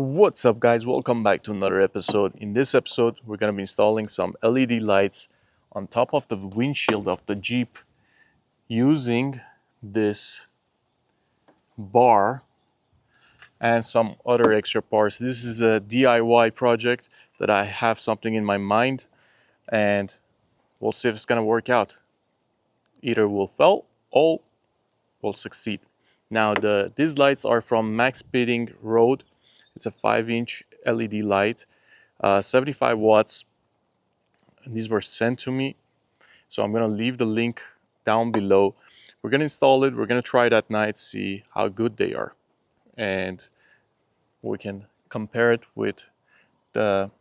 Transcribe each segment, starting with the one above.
What's up, guys? Welcome back to another episode. In this episode, we're going to be installing some LED lights on top of the windshield of the Jeep using this bar and some other extra parts. This is a DIY project that I have something in my mind, and we'll see if it's going to work out. Either we'll fail or we'll succeed. Now, these lights are from Maxpeedingrods. It's a 5-inch LED light, 75 watts. And these were sent to me, so I'm gonna leave the link down below. We're gonna install it. We're gonna try it at night, see how good they are, and we can compare it with the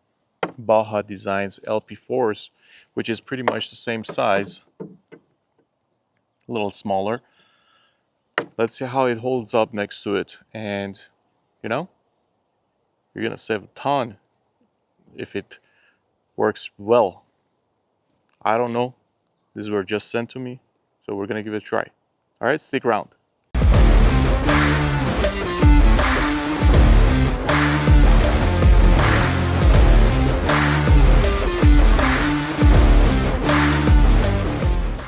Baja Designs LP4s, which is pretty much the same size, a little smaller. Let's see how it holds up next to it, and you know, you're gonna save a ton if it works well. I don't know. These were just sent to me, so we're gonna give it a try. All right, stick around.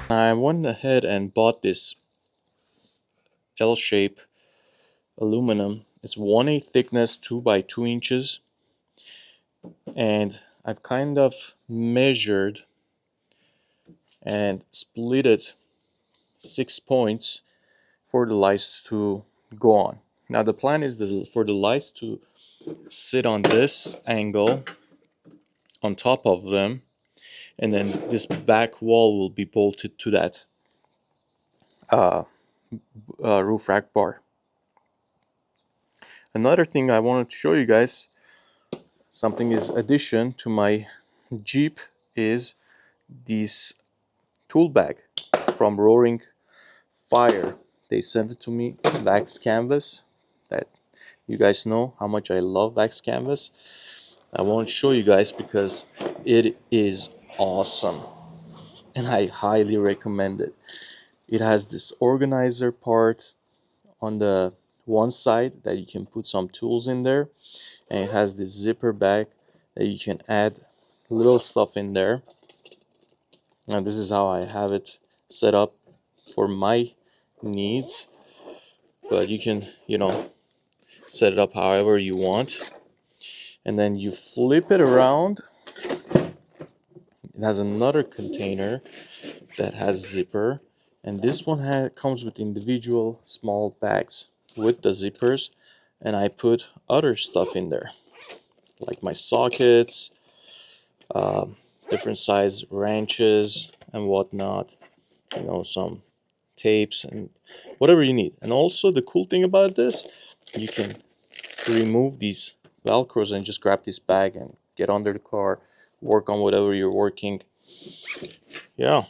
I went ahead and bought this L-shape aluminum. It's 1/8 thickness, 2 by 2 inches, and I've kind of measured and split it 6 points for the lights to go on. Now the plan is for the lights to sit on this angle on top of them, and then this back wall will be bolted to that roof rack bar. Another thing I wanted to show you guys, something is addition to my Jeep, is this tool bag from Roaring Fire. They sent it to me, wax canvas, that you guys know how much I love wax canvas. I want to show you guys because it is awesome and I highly recommend it. It has this organizer part on the one side that you can put some tools in there, and it has this zipper bag that you can add little stuff in there. And this is how I have it set up for my needs, but you can, set it up however you want. And then you flip it around. It has another container that has zipper, and this one comes with individual small bags with the zippers, and I put other stuff in there like my sockets, different size wrenches and whatnot, some tapes and whatever you need. And also the cool thing about this, you can remove these velcros and just grab this bag and get under the car, work on whatever you're working. Yeah,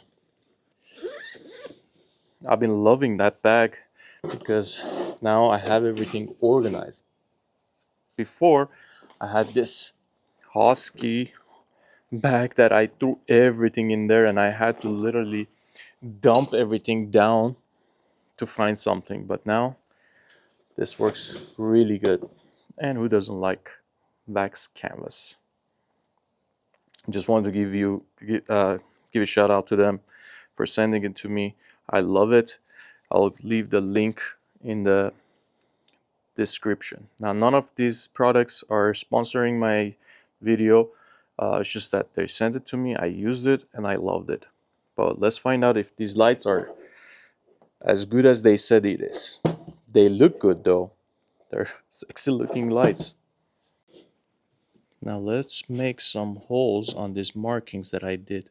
I've been loving that bag because now I have everything organized. Before, I had this Husky bag that I threw everything in there, and I had to literally dump everything down to find something. But now this works really good, and who doesn't like wax canvas? Just wanted to give a shout out to them for sending it to me. I love it. I'll leave the link in the description. Now, none of these products are sponsoring my video. It's just that they sent it to me, I used it, and I loved it. But let's find out if these lights are as good as they said it is. They look good though. They're sexy looking lights. Now let's make some holes on these markings that I did.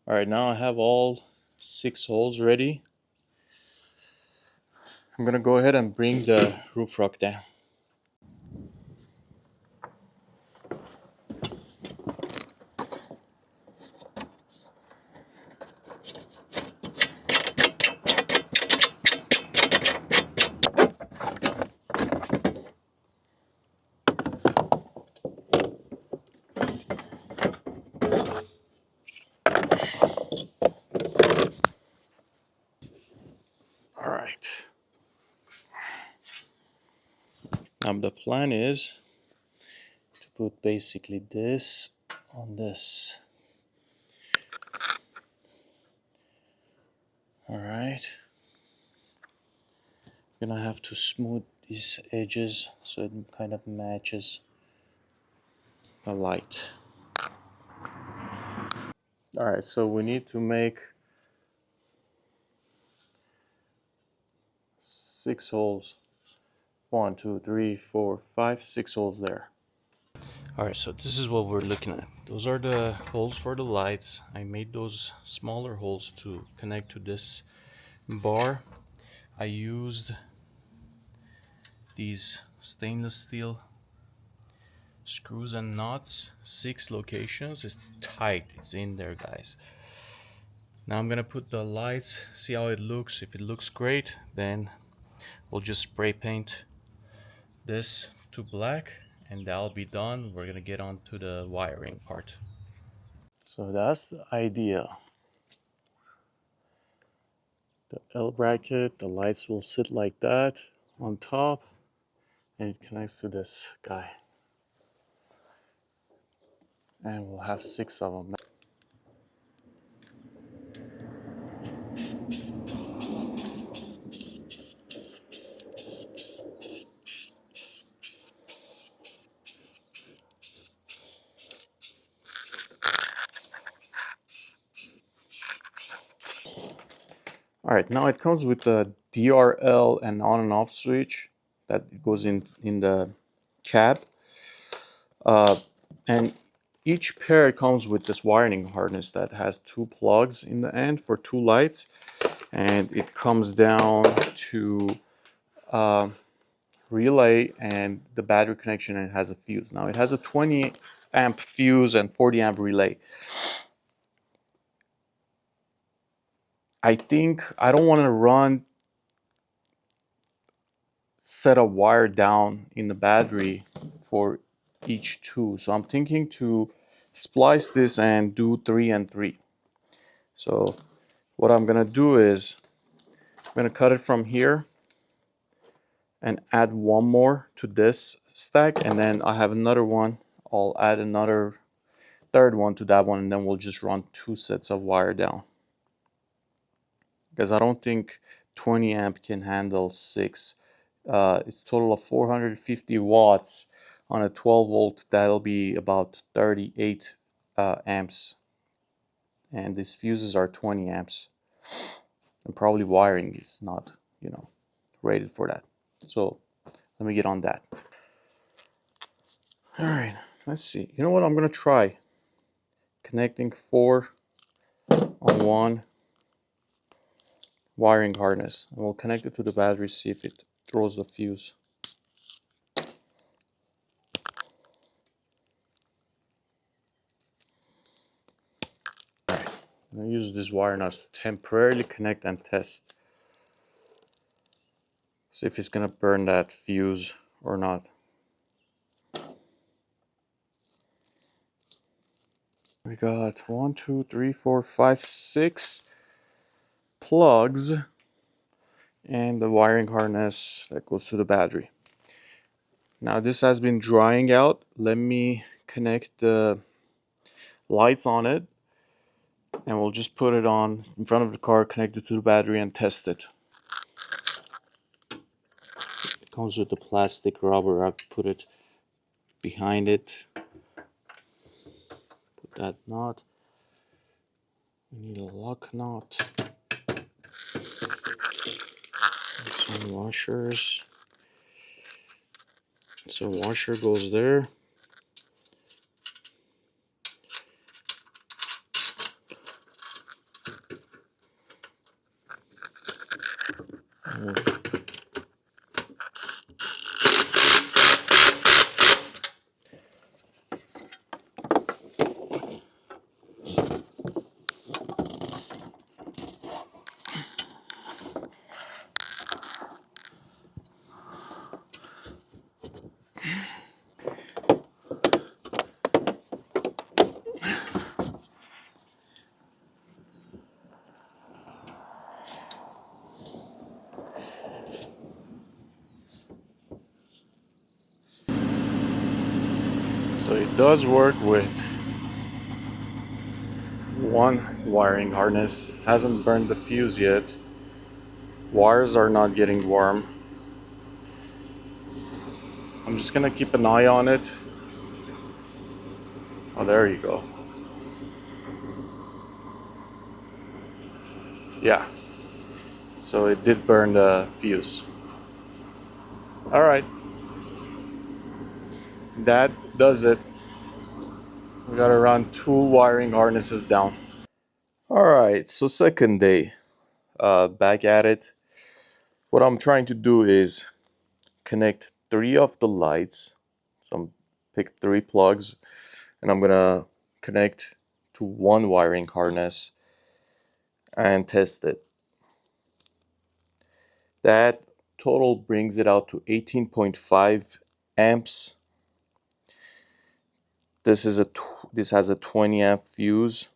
Alright, now I have all 6 holes ready. I'm gonna go ahead and bring the roof rack down. the plan is to put basically this on this. All right. I'm gonna have to smooth these edges so it kind of matches the light. All right, so we need to make 6 holes. 1, 2, 3, 4, 5, 6 holes there. All right, so this is what we're looking at. Those are the holes for the lights. I made those smaller holes to connect to this bar. I used these stainless steel screws and nuts, 6 locations. It's tight, it's in there, guys. Now I'm gonna put the lights, see how it looks. If it looks great, then we'll just spray paint this to black and that'll be done. We're gonna get on to the wiring part. So that's the idea. The L bracket, the lights will sit like that on top and it connects to this guy. And we'll have 6 of them. All right, now it comes with the DRL and on and off switch that goes in the cab. And each pair comes with this wiring harness that has 2 plugs in the end for 2 lights. And it comes down to relay and the battery connection, and it has a fuse. Now it has a 20 amp fuse and 40 amp relay. I think I don't want to run set a wire down in the battery for each 2. So I'm thinking to splice this and do 3 and 3. So what I'm gonna do is I'm gonna cut it from here and add one more to this stack, and then I have another one. I'll add another third one to that one, and then we'll just run 2 sets of wire down. Because I don't think 20 amp can handle 6. It's a total of 450 watts on a 12 volt. That'll be about 38 amps. And these fuses are 20 amps. And probably wiring is not, rated for that. So let me get on that. All right, let's see. You know what? I'm going to try connecting 4 on one wiring harness. And we'll connect it to the battery, see if it throws the fuse. Alright, I'm going to use this wire nuts to temporarily connect and test. See if it's going to burn that fuse or not. We got 1, 2, 3, 4, 5, 6 plugs and the wiring harness that goes to the battery. Now this has been drying out. Let me connect the lights on it and we'll just put it on in front of the car, connect it to the battery and test it. It comes with the plastic rubber. I put it behind it. Put that knot. We need a lock knot. Some washers. So washer goes there. So it does work with one wiring harness. It hasn't burned the fuse yet. Wires are not getting warm. I'm just gonna keep an eye on it. Oh, there you go. Yeah, so it did burn the fuse. All right, that does it. We got around 2 wiring harnesses down. All right, so second day, back at it. What I'm trying to do is connect 3 of the lights. So I'm pick 3 plugs, and I'm gonna connect to 1 wiring harness and test it. That total brings it out to 18.5 amps. This has a 20 amp fuse.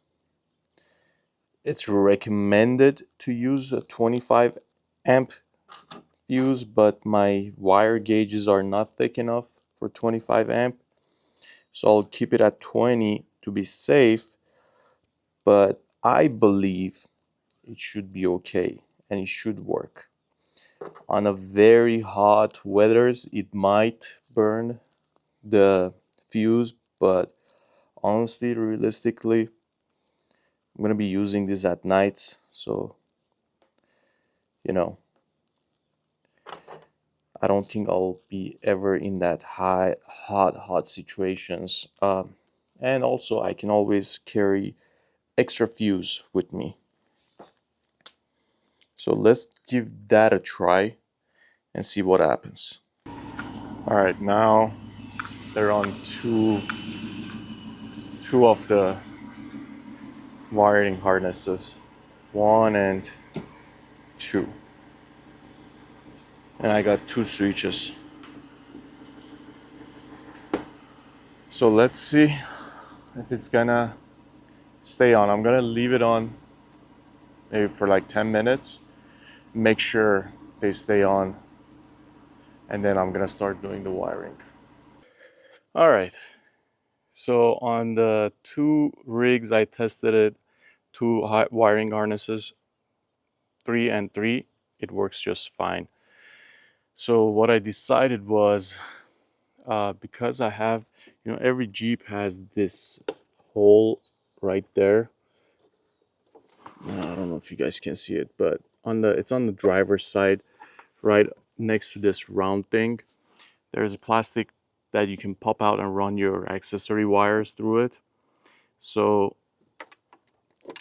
It's recommended to use a 25 amp fuse, but my wire gauges are not thick enough for 25 amp. So I'll keep it at 20 to be safe, but I believe it should be okay and it should work. On a very hot weathers, it might burn the fuse, but honestly, realistically, I'm gonna be using this at nights, so you know, I don't think I'll be ever in that hot situations. And also, I can always carry extra fuse with me. So let's give that a try and see what happens. All right, now they're on two of the wiring harnesses, 1 and 2, and I got 2 switches. So let's see if it's gonna stay on. I'm gonna leave it on maybe for like 10 minutes, make sure they stay on, and then I'm gonna start doing the wiring. All right, so on the 2 rigs I tested it, 2 wiring harnesses, 3 and 3, it works just fine. So what I decided was, because I have, every Jeep has this hole right there. I don't know if you guys can see it, but it's on the driver's side, right next to this round thing. There's a plastic that you can pop out and run your accessory wires through it. So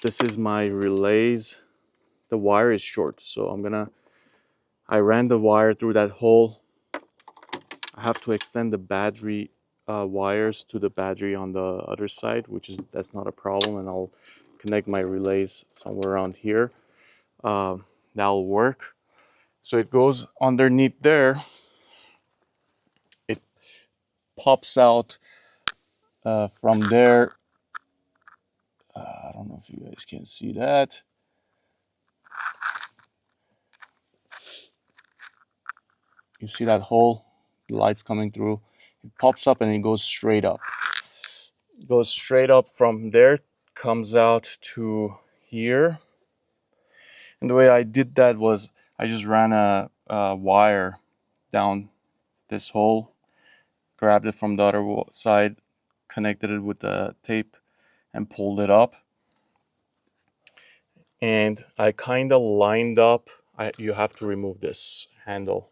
this is my relays. The wire is short, so I ran the wire through that hole. I have to extend the battery wires to the battery on the other side, that's not a problem, and I'll connect my relays somewhere around here. That'll work. So it goes underneath there. It pops out from there. I don't know if you guys can see that. You see that hole? The light's coming through. It pops up and it goes straight up. It goes straight up from there, comes out to here. And the way I did that was I just ran a wire down this hole, grabbed it from the other side, connected it with the tape, and pulled it up. And I kind of lined up, you have to remove this handle,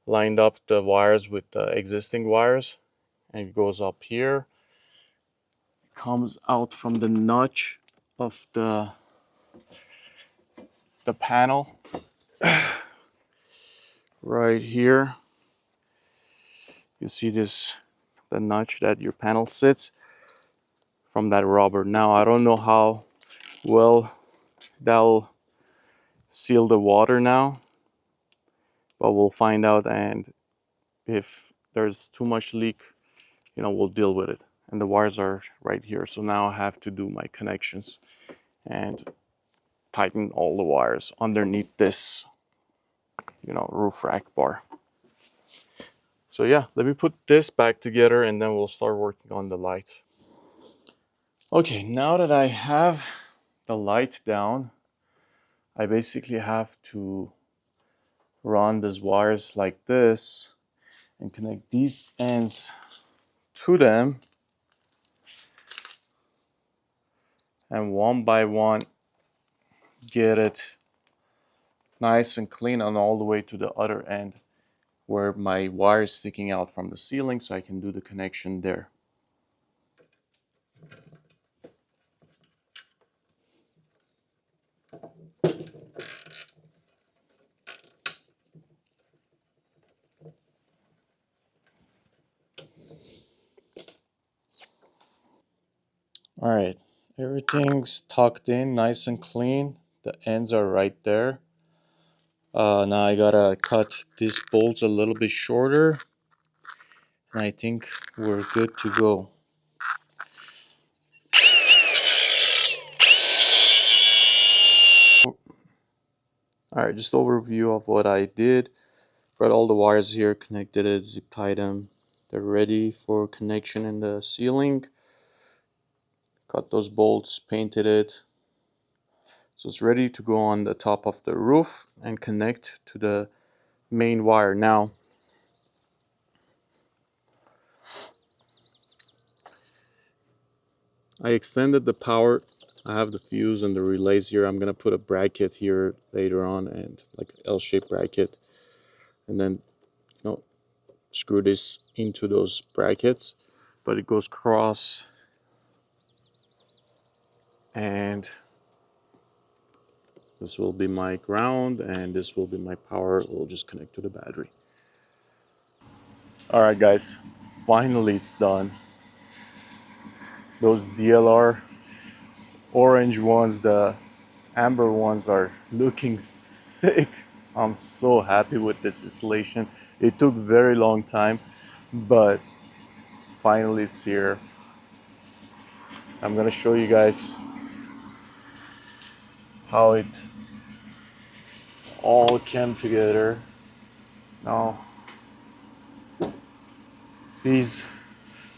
lined up the wires with the existing wires, and it goes up here, comes out from the notch of the panel right here. You see the notch that your panel sits from that rubber. Now I don't know how well that'll seal the water now, but we'll find out, and if there's too much leak, we'll deal with it. And the wires are right here, so now I have to do my connections and tighten all the wires underneath this roof rack bar. So yeah, let me put this back together and then we'll start working on the light. Okay, now that I have the light down, I basically have to run these wires like this and connect these ends to them, and one by one get it nice and clean and all the way to the other end where my wire is sticking out from the ceiling, so I can do the connection there. All right, everything's tucked in nice and clean. The ends are right there. Now I gotta cut these bolts a little bit shorter, and I think we're good to go. All right, just overview of what I did. Got all the wires here, connected it, zip tied them. They're ready for connection in the ceiling. Got those bolts, painted it. So it's ready to go on the top of the roof and connect to the main wire. Now, I extended the power. I have the fuse and the relays here. I'm gonna put a bracket here later on, and like L-shaped bracket, and then screw this into those brackets. But it goes cross, and this will be my ground, and this will be my power. We'll just connect to the battery. All right, guys, finally it's done. Those DLR orange ones, the amber ones, are looking sick. I'm so happy with this installation. It took very long time, but finally it's here. I'm gonna show you guys how it all came together. Now, these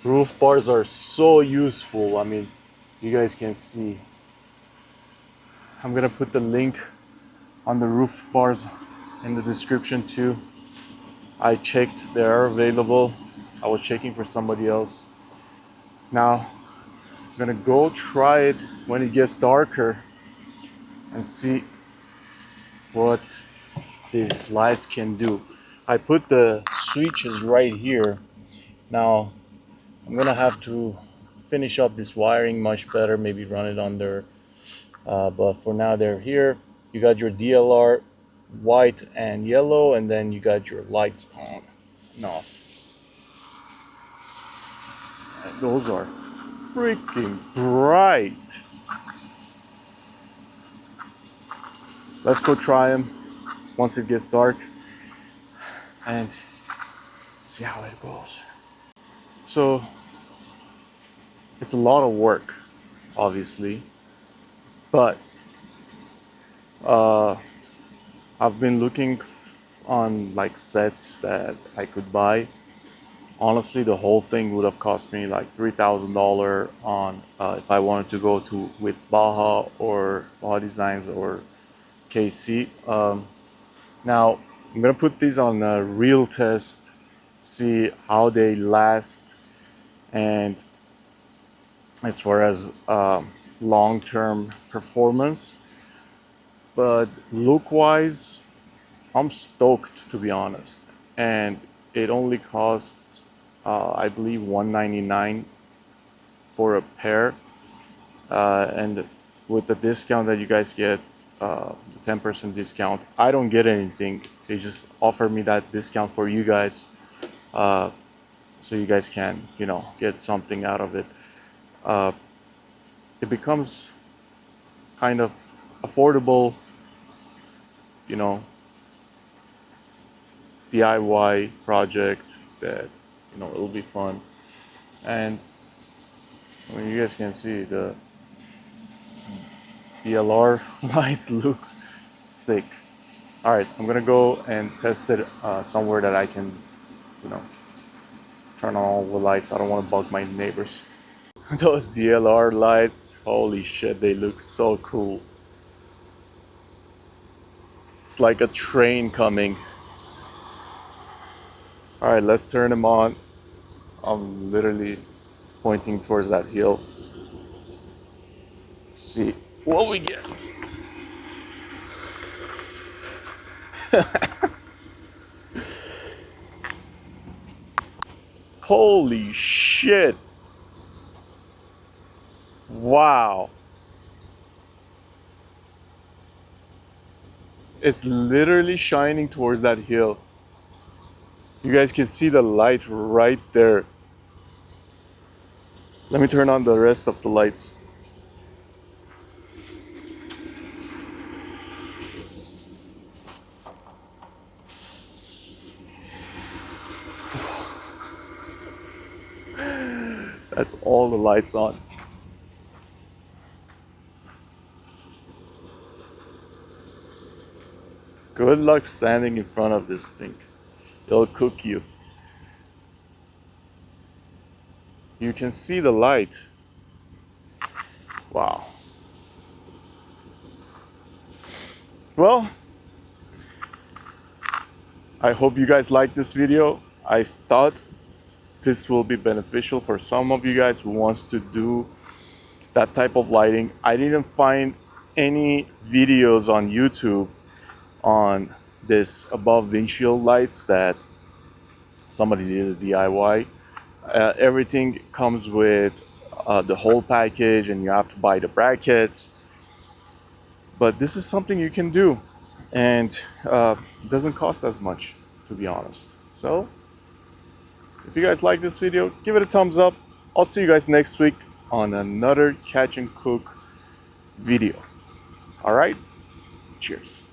roof bars are so useful. I mean, you guys can see. I'm gonna put the link on the roof bars in the description too. I checked, they are available. I was checking for somebody else. Now, I'm gonna go try it when it gets darker and see what these lights can do. I put the switches right here. Now, I'm gonna have to finish up this wiring much better, maybe run it under, but for now they're here. You got your DLR white and yellow, and then you got your lights on and off. And those are freaking bright. Let's go try them once it gets dark and see how it goes. So it's a lot of work, obviously, but I've been looking on like sets that I could buy. Honestly, the whole thing would have cost me like $3,000 on if I wanted to go to with Baja or Baja Designs or KC. Now I'm gonna put these on a real test, see how they last, and as far as long-term performance. But look-wise, I'm stoked, to be honest. And it only costs, I believe, $199 for a pair. And with the discount that you guys get, 10% discount, I don't get anything. They just offer me that discount for you guys, so you guys can, get something out of it. It becomes kind of affordable, you know, DIY project that, it'll be fun. And I mean, you guys can see the DLR lights look sick. All right, I'm gonna go and test it somewhere that I can, turn on all the lights. I don't want to bug my neighbors. Those DLR lights, holy shit, they look so cool. It's like a train coming. All right, let's turn them on. I'm literally pointing towards that hill. See what we get. Holy shit. Wow. It's literally shining towards that hill. You guys can see the light right there. Let me turn on the rest of the lights. That's all the lights on. Good luck standing in front of this thing. It'll cook you. You can see the light. Wow. Well, I hope you guys like this video. I thought this will be beneficial for some of you guys who wants to do that type of lighting. I didn't find any videos on YouTube on this above windshield lights that somebody did a DIY. Everything comes with the whole package and you have to buy the brackets. But this is something you can do, and it doesn't cost as much, to be honest. So if you guys like this video, give it a thumbs up. I'll see you guys next week on another catch and cook video. All right, cheers.